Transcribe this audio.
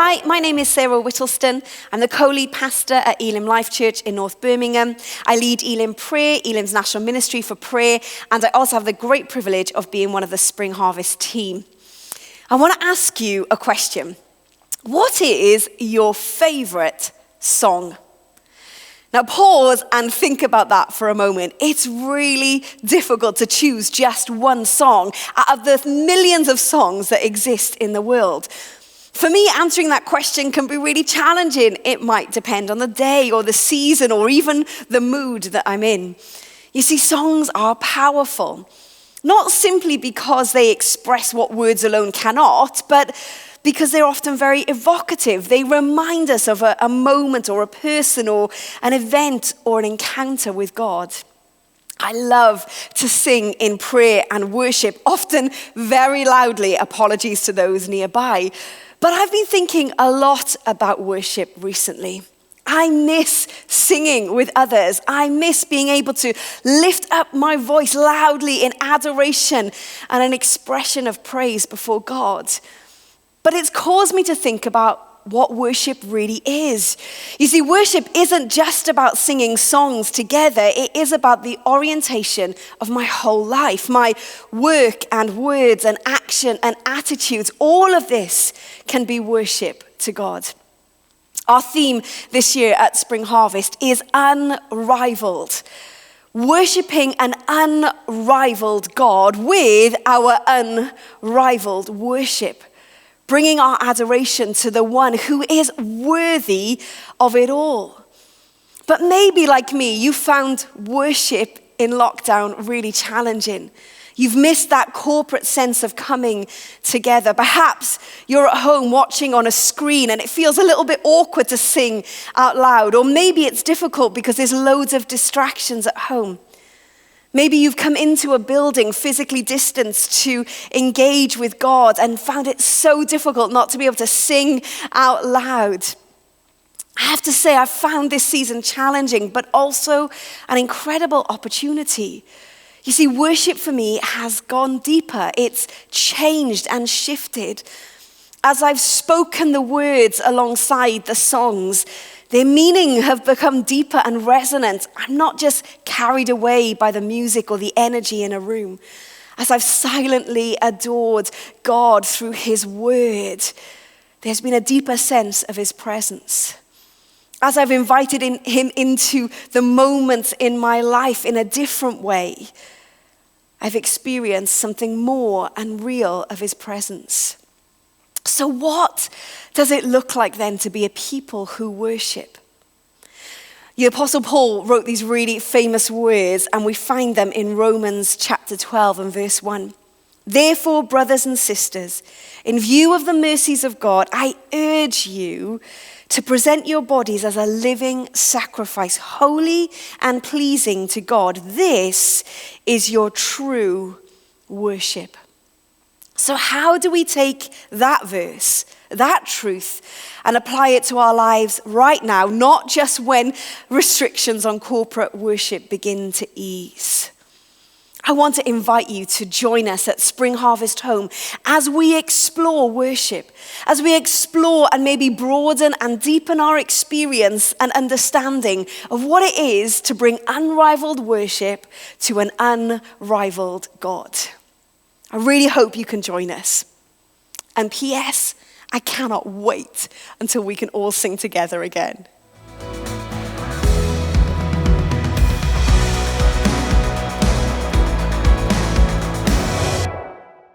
Hi, my name is Sarah Whittleston. I'm the co-lead pastor at Elim Life Church in North Birmingham. I lead Elim Prayer, Elim's national ministry for prayer, and I also have the great privilege of being one of the Spring Harvest team. I want to ask you a question. What is your favorite song? Now pause and think about that for a moment. It's really difficult to choose just one song out of the millions of songs that exist in the world. For me, answering that question can be really challenging. It might depend on the day or the season or even the mood that I'm in. You see, songs are powerful, not simply because they express what words alone cannot, but because they're often very evocative. They remind us of a moment or a person or an event or an encounter with God. I love to sing in prayer and worship, often very loudly, apologies to those nearby. But I've been thinking a lot about worship recently. I miss singing with others. I miss being able to lift up my voice loudly in adoration and an expression of praise before God. But it's caused me to think about what worship really is. You see, worship isn't just about singing songs together. It is about the orientation of my whole life, my work and words and action and attitudes. All of this can be worship to God. Our theme this year at Spring Harvest is unrivaled. Worshipping an unrivaled God with our unrivaled worship. Bringing our adoration to the one who is worthy of it all. But maybe like me, you found worship in lockdown really challenging. You've missed that corporate sense of coming together. Perhaps you're at home watching on a screen and it feels a little bit awkward to sing out loud. Or maybe it's difficult because there's loads of distractions at home. Maybe you've come into a building physically distanced to engage with God and found it so difficult not to be able to sing out loud. I have to say, I've found this season challenging, but also an incredible opportunity. You see, worship for me has gone deeper. It's changed and shifted. As I've spoken the words alongside the songs, their meaning have become deeper and resonant. I'm not just carried away by the music or the energy in a room. As I've silently adored God through his word, there's been a deeper sense of his presence. As I've invited him into the moments in my life in a different way, I've experienced something more and real of his presence. So what does it look like then to be a people who worship? The Apostle Paul wrote these really famous words, and we find them in Romans chapter 12 and verse 1. Therefore, brothers and sisters, in view of the mercies of God, I urge you to present your bodies as a living sacrifice, holy and pleasing to God. This is your true worship. So how do we take that verse, that truth, and apply it to our lives right now, not just when restrictions on corporate worship begin to ease? I want to invite you to join us at Spring Harvest Home as we explore worship, as we explore and maybe broaden and deepen our experience and understanding of what it is to bring unrivaled worship to an unrivaled God. I really hope you can join us. And P.S., I cannot wait until we can all sing together again.